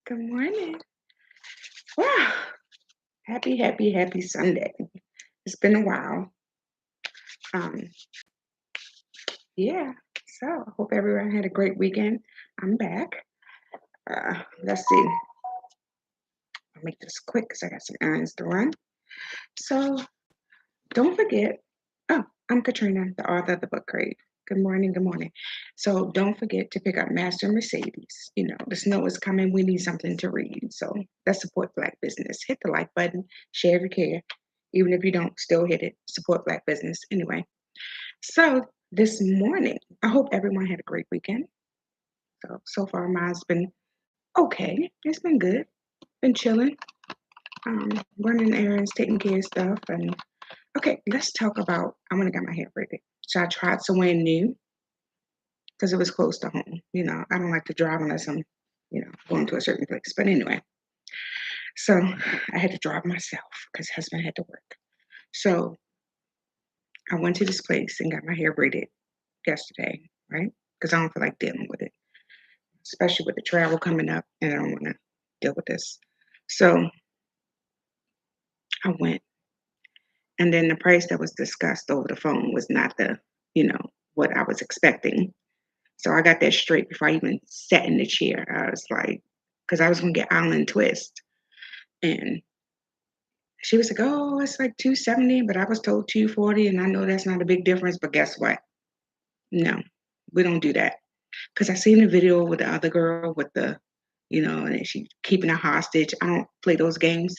Good morning. Wow. Happy Sunday. It's been a while. Um, yeah. So I hope everyone had a great weekend. I'm back. Let's see. I'll make this quick because I got some errands to run. So don't forget. Oh, I'm Katrina, the author of the book Krave. Good morning. Good morning. So don't forget to pick up Master Mercedes. The snow is coming. We need something to read. So let's support Black business. Hit the like button. Share if you care. Even if you don't, still hit it. Support Black business. Anyway. So this morning, I hope everyone had a great weekend. So far, mine's been okay. It's been good. Been chilling, running errands, taking care of stuff. And okay, let's talk about. I want to get my hair braided. So I tried somewhere new because it was close to home. I don't like to drive unless I'm, going to a certain place. But anyway, so I had to drive myself because husband had to work. So I went to this place and got my hair braided yesterday, right? Because I don't feel like dealing with it, especially with the travel coming up, and I don't want to deal with this. So I went, and then the price that was discussed over the phone was not you know, what I was expecting. So I got that straight before I even sat in the chair. I was like, because I was gonna get Island Twist, and she was like, "Oh, it's like 270," but I was told 240, and I know that's not a big difference. But guess what? No, we don't do that. Because I seen a video with the other girl with and she keeping a hostage. I don't play those games.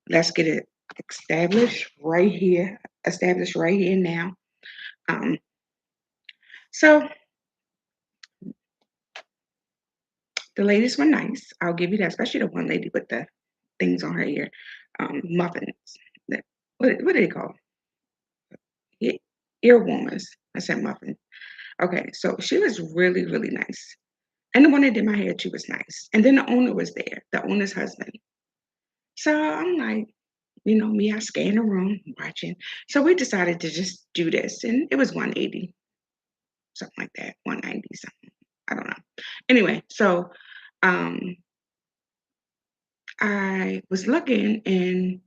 Let's get it established right here now. Um, so the ladies were nice. I'll give you that, especially the one lady with the things on her ear, muffins. That, what do they call? E- Ear warmers. I said muffin. Okay, so she was really, really nice. And the one that did my hair too was nice. And then the owner was there, the owner's husband. So I'm like, me, I scanned the room watching. So we decided to just do this. And it was 180, something like that, 190 something. I don't know. Anyway, so um I was looking and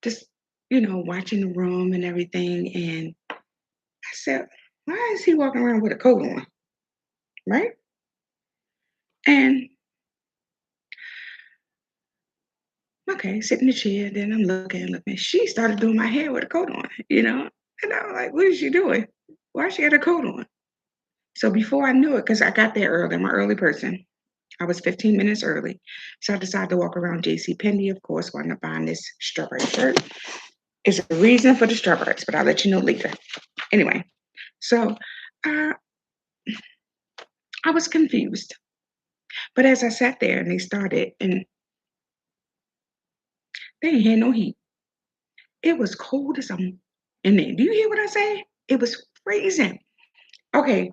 just, watching the room and everything. And I said, why is he walking around with a coat on? Right? And okay, sit in the chair. Then I'm looking. She started doing my hair with a coat on. And I was like, what is she doing? Why she got a coat on? So before I knew it, because I got there early, I'm an early person. I was 15 minutes early. So I decided to walk around JC Penney, of course, wound up buying this strawberry shirt. It's a reason for the strawberries, but I'll let you know later. Anyway, so uh, I was confused. But as I sat there and they started, and they ain't had no heat. It was cold as in there. Do you hear what I say? It was freezing. Okay,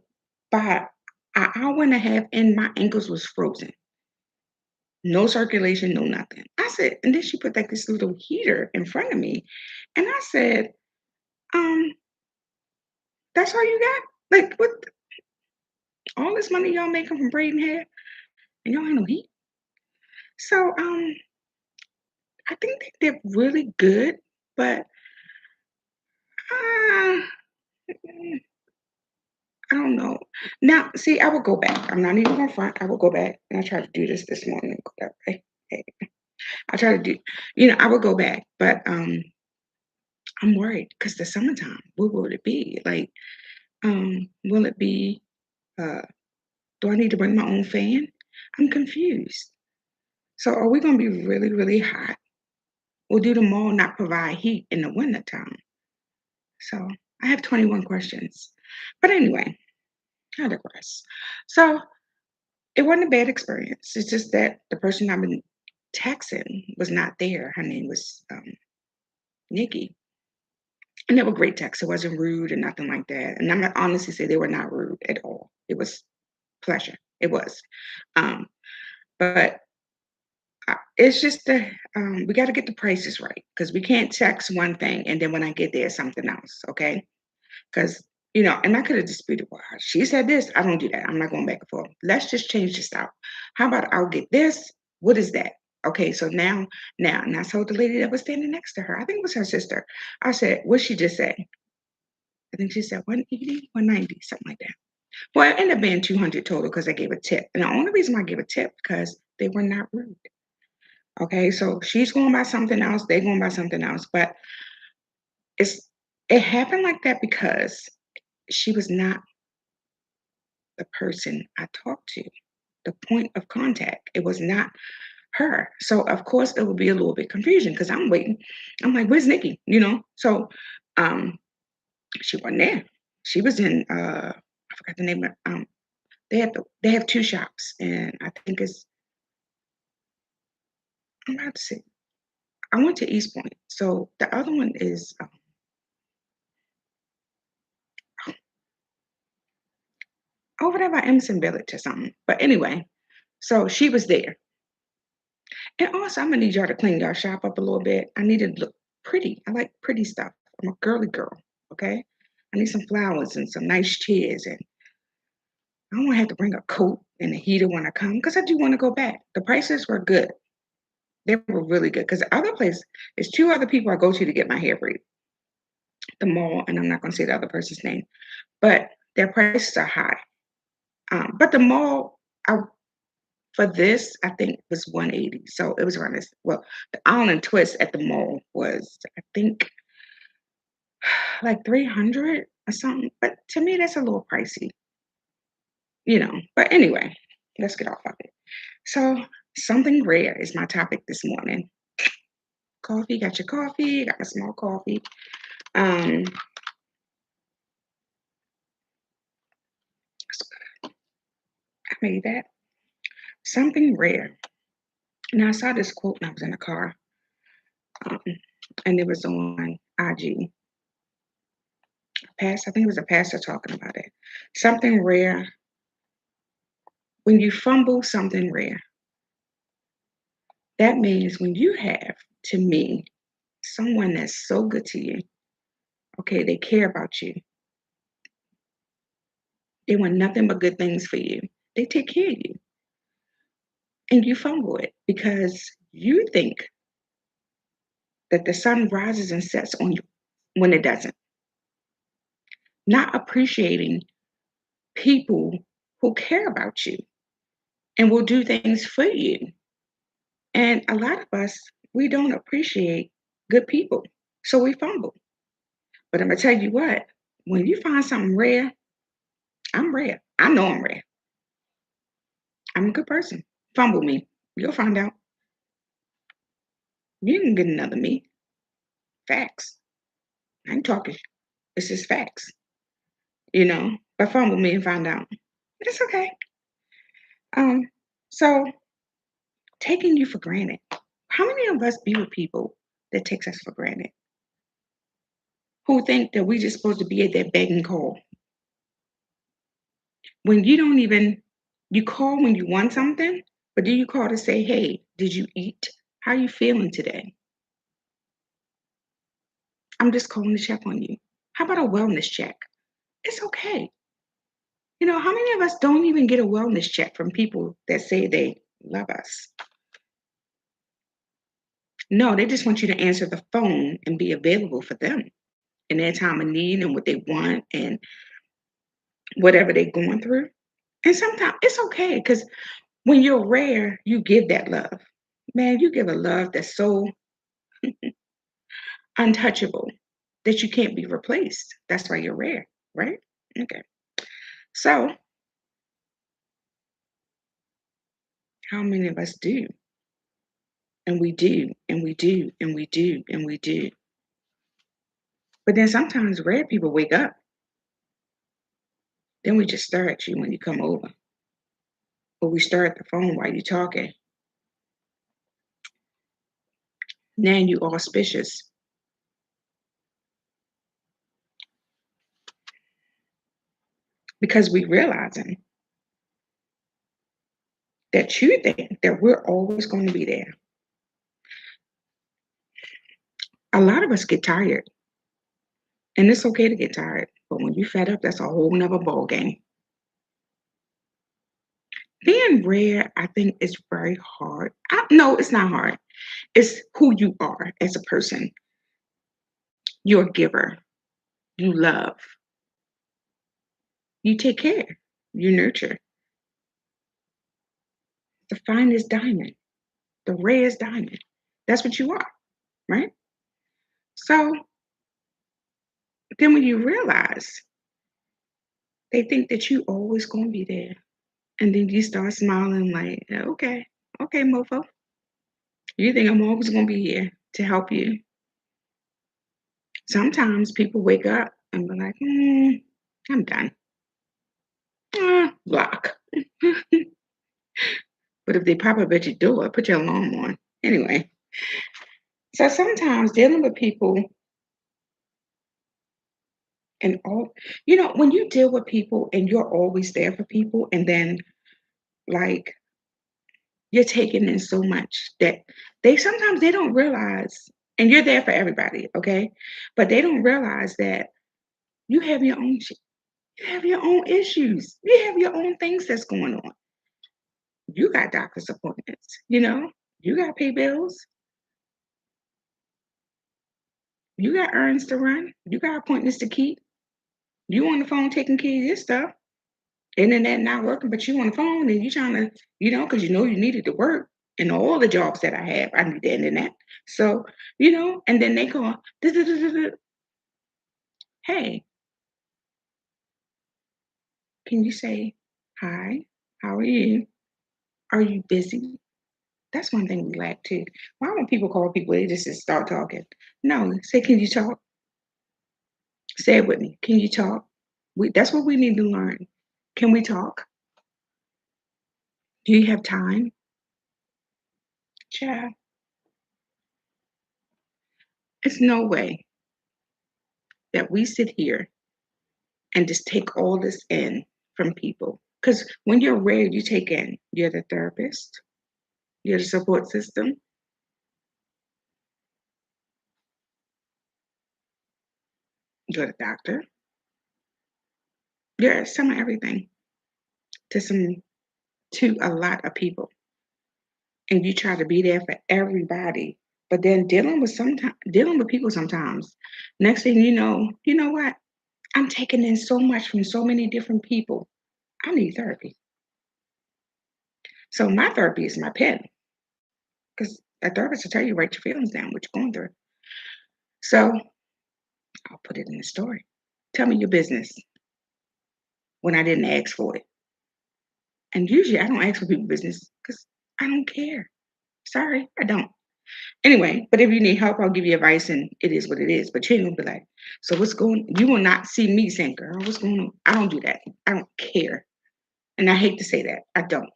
by an hour and a half in, my ankles was frozen. No circulation, no nothing. I said, and then she put like this little heater in front of me. And I said, um, that's all you got? Like, what, all this money y'all making from braiding hair and y'all ain't no heat? So, I think they did really good, but uh, I don't know. Now, see, I will go back. I'm not even gonna front. I will go back, and I tried to do this morning. Go that way. Hey, I try to do, I will go back, but I'm worried because the summertime. What will it be like? Will it be? Uh, do I need to bring my own fan? I'm confused. So, are we gonna be really, really hot, or do the mall not provide heat in the wintertime? So, I have 21 questions. But anyway, I digress. So, it wasn't a bad experience. It's just that the person I've been texting was not there. Her name was Nikki. And they were great texts. It wasn't rude or nothing like that. And I'm gonna honestly say they were not rude at all. It was pleasure. It was. Um, but it's just the we got to get the prices right because we can't text one thing and then when I get there, something else. Okay, because and I could have disputed why she said this. I don't do that. I'm not going back and forth. Let's just change this out. How about I'll get this What is that? Okay, so now, and I told the lady that was standing next to her, I think it was her sister. I said, what'd she just say? I think she said 180, 190, something like that. Well, it ended up being 200 total because I gave a tip. And the only reason why I gave a tip because they were not rude. Okay, so she's going by something else, they're going by something else. But it's it happened like that because she was not the person I talked to, the point of contact. It was not her. So of course it would be a little bit confusion because I'm waiting. I'm like, where's Nikki? So um she wasn't there. She was in I forgot the name of they have two shops and I think it's I'm about to say I went to East Point. So the other one is over there by Emerson Village or something. But anyway, so she was there. And also I'm gonna need y'all to clean y'all shop up a little bit. I need it to look pretty. I like pretty stuff. I'm a girly girl, okay? I need some flowers and some nice chairs and I don't have to bring a coat and a heater when I come because I do want to go back. The prices were good. They were really good because the other place is two other people I go to get my hair braided. The mall, and I'm not going to say the other person's name, but their prices are high. But the mall, I, for this, I think was 180. So it was around this. Well, the Island Twist at the mall was, I think, like 300 or something. But to me, that's a little pricey. But anyway, let's get off of it. So something rare is my topic this morning. Coffee, got your coffee, got a small coffee. Um, I made that. Something rare. Now I saw this quote when I was in the car, um, and it was on IG. I think it was a pastor talking about it. Something rare. When you fumble something rare, that means when you have, to me, someone that's so good to you, okay, they care about you. They want nothing but good things for you. They take care of you. And you fumble it because you think that the sun rises and sets on you when it doesn't. Not appreciating people who care about you and will do things for you. And a lot of us, we don't appreciate good people. So we fumble. But I'm going to tell you what, when you find something rare, I'm rare. I know I'm rare. I'm a good person. Fumble me. You'll find out. You can get another me. Facts. I ain't talking. It's just facts. But fumble me and find out. It's okay. Um, so taking you for granted. How many of us be with people that takes us for granted? Who think that we just supposed to be at their beck and call? When you don't even you call when you want something, but do you call to say, hey, did you eat? How you feeling today? I'm just calling to check on you. How about a wellness check? It's okay. How many of us don't even get a wellness check from people that say they love us? No, they just want you to answer the phone and be available for them in their time of need and what they want and whatever they're going through. And sometimes it's okay because when you're rare, you give that love. Man, you give a love that's so untouchable that you can't be replaced. That's why you're rare, right? Okay. So, how many of us do? And we do, and we do, and we do, and we do. But then sometimes rare people wake up. Then we just stare at you when you come over. Or we stare at the phone while you're talking. Now you auspicious because we realizing that you think that we're always going to be there. A lot of us get tired, and it's okay to get tired. But when you fed up, that's a whole nother ball game. Being rare, I think, is very hard. No, it's not hard. It's who you are as a person. You're a giver. You love. You take care. You nurture. The finest diamond, the rarest diamond. That's what you are, right? So then when you realize they think that you always gonna be there, and then you start smiling like, "Yeah, okay, okay, mofo. You think I'm always gonna be here to help you." Sometimes people wake up and be like, I'm done. Block. But if they pop up at your door, put your alarm on. Anyway, so sometimes dealing with people and all, when you deal with people and you're always there for people, and then like you're taking in so much that sometimes they don't realize, and you're there for everybody, okay? But they don't realize that you have your own shit. You have your own issues. You have your own things that's going on. You got doctor's appointments, you got to pay bills, you got errands to run, you got appointments to keep. You on the phone taking care of your stuff. Internet not working, but you on the phone and you trying to, because you needed to work. And all the jobs that I have, I need the internet. So, and then they call, "Duh, duh, duh, duh, duh. Hey, can you say hi? How are you? Are you busy?" That's one thing we lack too. Why when people call people, they just start talking? No, say, "Can you talk?" Say it with me. Can you talk? That's what we need to learn. Can we talk? Do you have time? Child, it's no way that we sit here and just take all this in from people. Because when you're ready, you take in, you're the therapist, you're the support system, you're the doctor, you're some of everything to a lot of people. And you try to be there for everybody. But then dealing with people sometimes, next thing you know what? I'm taking in so much from so many different people. I need therapy. So my therapy is my pen, because a therapist will tell you, write your feelings down, what you're going through. So I'll put it in the story. Tell me your business when I didn't ask for it. And usually I don't ask for people's business because I don't care. Sorry, I don't. Anyway, but if you need help, I'll give you advice, and it is what it is. But you ain't gonna be like, "So what's going?" You will not see me saying, "Girl, what's going on?" I don't do that. I don't care, and I hate to say that. I don't.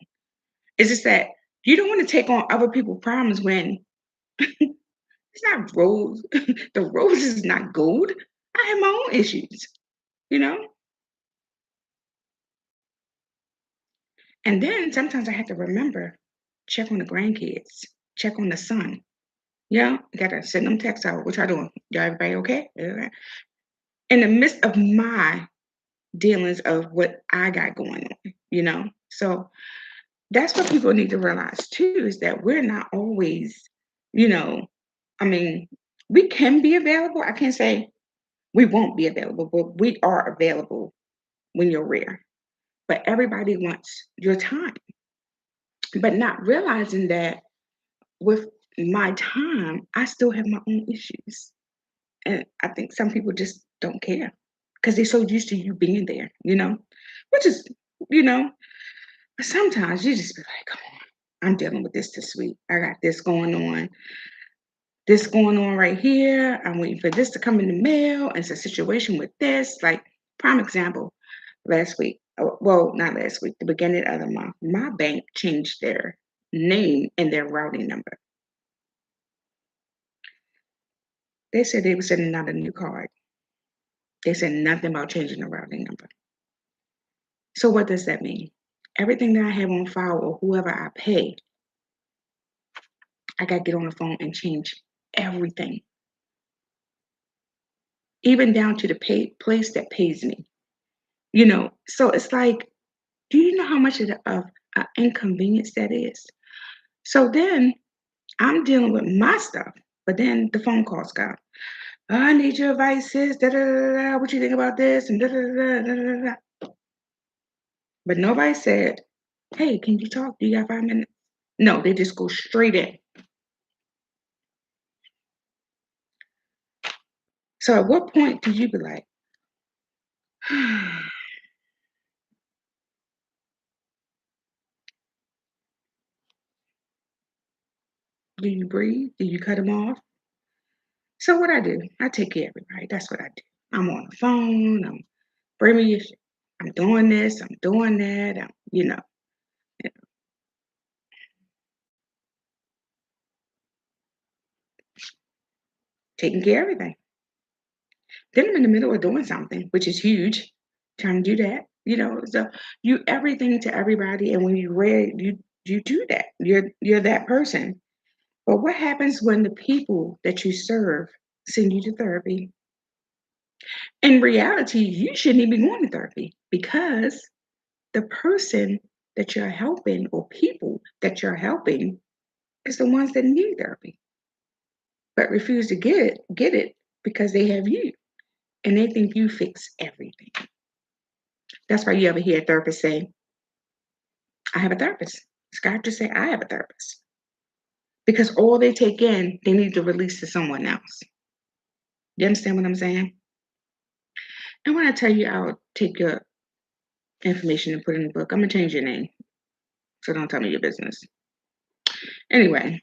It's just that you don't want to take on other people's problems when it's not rose. The rose is not gold. I have my own issues, you know. And then sometimes I have to remember, check on the grandkids, check on the son. Gotta send them texts out. What y'all doing? Y'all everybody okay? In the midst of my dealings of what I got going on. So that's what people need to realize too, is that we're not always, you know, I mean, we can be available. I can't say we won't be available, but we are available when you're rare. But everybody wants your time, but not realizing that with my time, I still have my own issues. And I think some people just don't care because they're so used to you being there, which is, you know, but sometimes you just be like, come on, I'm dealing with this week. I got this going on right here. I'm waiting for this to come in the mail. It's a situation with this. Like, prime example, last week, well, not last week, the beginning of the month, my bank changed their name and their routing number. They said they were sending out a new card. They said nothing about changing the routing number. So what does that mean? Everything that I have on file or whoever I pay, I got to get on the phone and change everything, even down to the place that pays me. So it's like, do you know how much of inconvenience that is. So then I'm dealing with my stuff, but then the phone calls come. I need your advice, sis. Da, da, da, da, what you think about this? And da, da, da, da, da, da, da. But nobody said, hey, can you talk? Do you got 5 minutes? No, they just go straight in. So at what point do you be like, do you breathe? Do you cut them off? So what I do, I take care of everybody. That's what I do. I'm on the phone. I'm bringing your shit. I'm doing this. I'm doing that. Taking care of everything. Then I'm in the middle of doing something, which is huge, trying to do that. So you everything to everybody, and when you read, you do that. You're that person. But what happens when the people that you serve send you to therapy? In reality, you shouldn't even be going to therapy because the person that you're helping or people that you're helping is the ones that need therapy, but refuse to get it because they have you and they think you fix everything. That's why you ever hear a therapist say, I have a therapist. Scott just say, I have a therapist. Because all they take in, they need to release to someone else. You understand what I'm saying? And when I tell you I'll take your information and put it in the book, I'm going to change your name. So don't tell me your business. Anyway,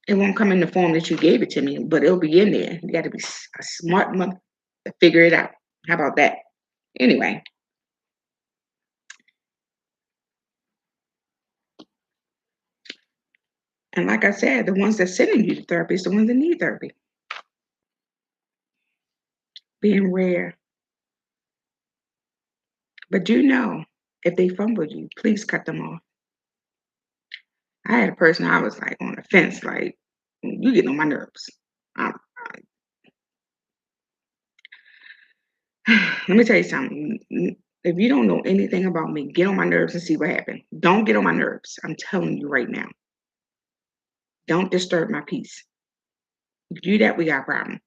it won't come in the form that you gave it to me, but it'll be in there. You got to be a smart mother to figure it out. How about that? Anyway, and like I said, the ones that's sending you to therapy is the ones that need therapy. Being rare. But do know if they fumble you, please cut them off. I had a person I was like on the fence, like, you get on my nerves. Um, let me tell you something. If you don't know anything about me, get on my nerves and see what happened. Don't get on my nerves. I'm telling you right now. Don't disturb my peace. If you do that, we got a problem.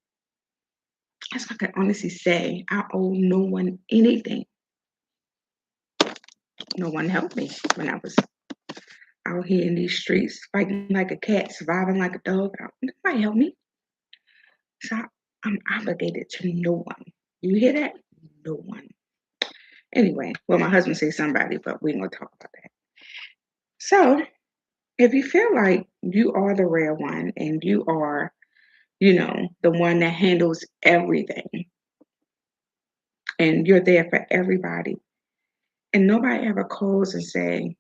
That's what I can honestly say. I owe no one anything. No one helped me when I was out here in these streets, fighting like a cat, surviving like a dog. Nobody helped me. So I'm obligated to no one. You hear that? No one. Anyway, well, my husband says somebody, but we ain't gonna talk about that. So if you feel like you are the rare one and you are, the one that handles everything and you're there for everybody, and nobody ever calls and say,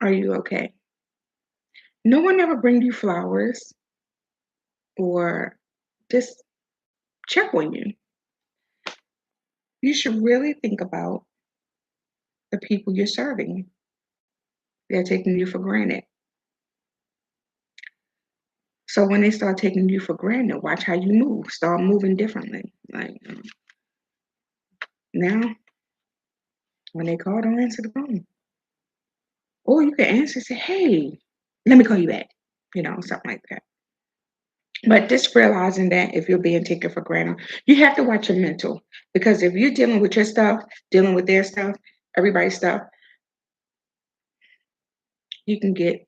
are you okay? No one ever bring you flowers or just check on you. You should really think about the people you're serving. They're taking you for granted. So when they start taking you for granted, watch how you move. Start moving differently. Like now, when they call, don't answer the phone. Or you can answer and say, hey, let me call you back. Something like that. But just realizing that if you're being taken for granted, you have to watch your mental. Because if you're dealing with your stuff, dealing with their stuff, everybody's stuff, you can get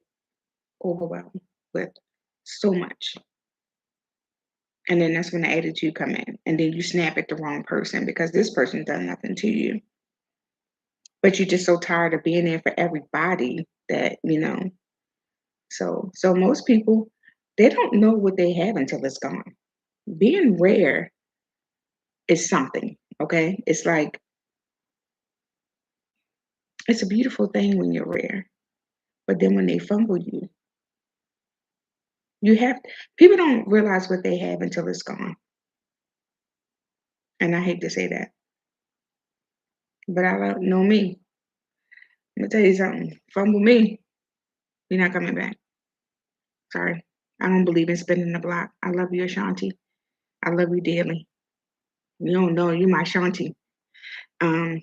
overwhelmed with so much. And then that's when the attitude come in. And then you snap at the wrong person because this person done nothing to you. But you're just so tired of being there for everybody that, So most people, they don't know what they have until it's gone. Being rare is something, okay? It's like it's a beautiful thing when you're rare. But then when they fumble you, you have people don't realize what they have until it's gone. And I hate to say that. But I don't know me. Let me tell you something. Fumble me, you're not coming back. Sorry. I don't believe in spinning the block. I love you, Ashanti. I love you dearly. You don't know you my Shanti. Um,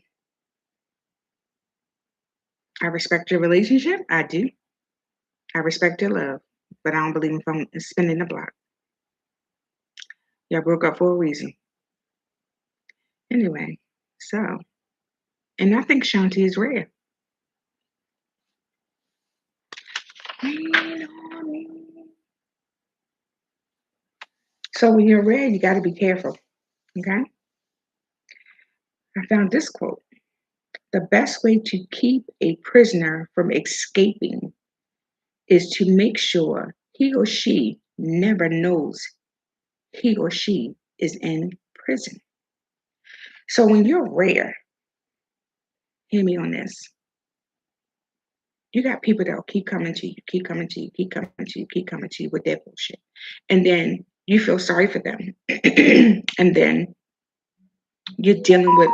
I respect your relationship. I do. I respect your love, but I don't believe in spinning the block. Y'all broke up for a reason. Anyway, so, and I think Shanti is rare. Lean on me. So when you're rare, you got to be careful. Okay. I found this quote. The best way to keep a prisoner from escaping is to make sure he or she never knows he or she is in prison. So when you're rare, hear me on this. You got people that will keep coming to you, keep coming to you, keep coming to you, keep coming to you with their bullshit. And then you feel sorry for them. And then you're dealing with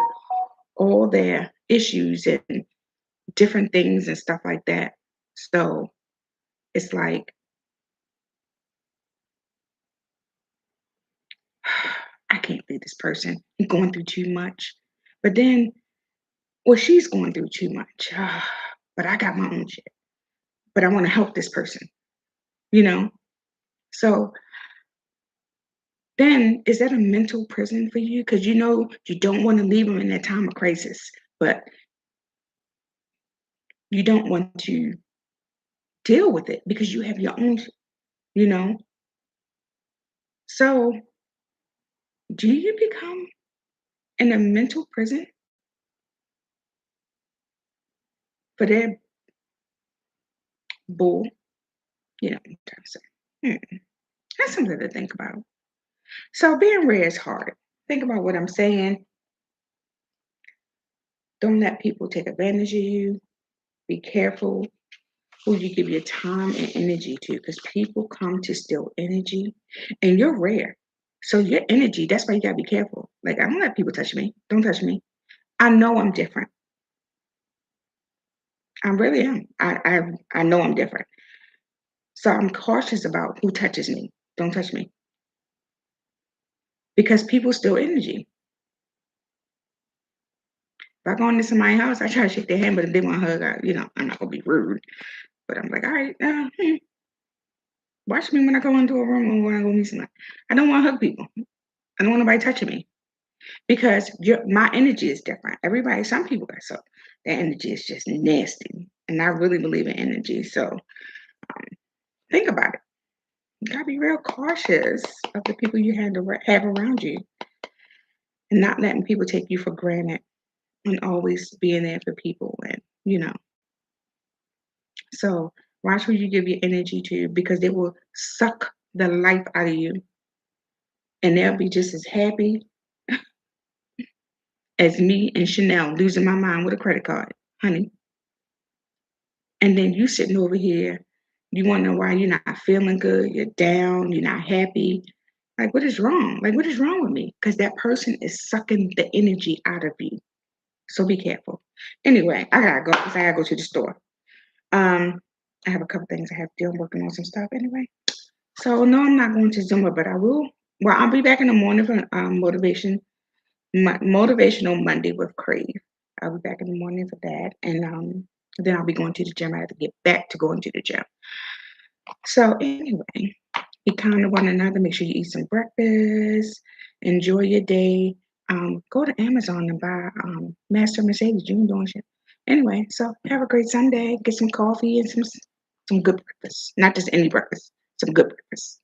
all their issues and different things and stuff like that. So it's like, I can't leave this person. He's going through too much. But then, well, she's going through too much. But I got my own shit. But I want to help this person, you know? So then is that a mental prison for you? Because you know you don't want to leave them in that time of crisis, but you don't want to deal with it because you have your own, you know? So do you become in a mental prison for their bull? You know what I'm trying to say. That's something to think about. So being rare is hard. Think about what I'm saying. Don't let people take advantage of you. Be careful who you give your time and energy to because people come to steal energy and you're rare. So your energy, that's why you gotta be careful. Like I don't let people touch me. Don't touch me. I know I'm different. I really am. I know I'm different. So I'm cautious about who touches me. Don't touch me. Because people steal energy. If I go into somebody's house, I try to shake their hand, but if they want to hug, I'm not gonna be rude. But I'm like, all right, watch me when I go into a room or when I go meet somebody. I don't want to hug people. I don't want nobody touching me because my energy is different. Everybody, some people got so their energy is just nasty, and I really believe in energy. So think about it. You gotta be real cautious of the people you have around you, and not letting people take you for granted, and always being there for people, and So watch who you give your energy to because they will suck the life out of you, and they'll be just as happy as me and Chanel losing my mind with a credit card, honey. And then you sitting over here, you wonder why you're not feeling good, you're down, you're not happy. Like, what is wrong? Like, what is wrong with me? Because that person is sucking the energy out of you. So be careful. Anyway, I gotta go because I gotta go to the store. Um, I have a couple things I have to do. I'm working on some stuff anyway. So no, I'm not going to Zumba, but I will. Well, I'll be back in the morning for motivational Monday with Crave. I'll be back in the morning for that, and then I'll be going to the gym. I have to get back to going to the gym. So anyway, be kind to one another. Make sure you eat some breakfast. Enjoy your day. Go to Amazon and buy Master Mercedes. You doing shit. Anyway, so have a great Sunday. Get some coffee and some good breakfast. Not just any breakfast. Some good breakfast.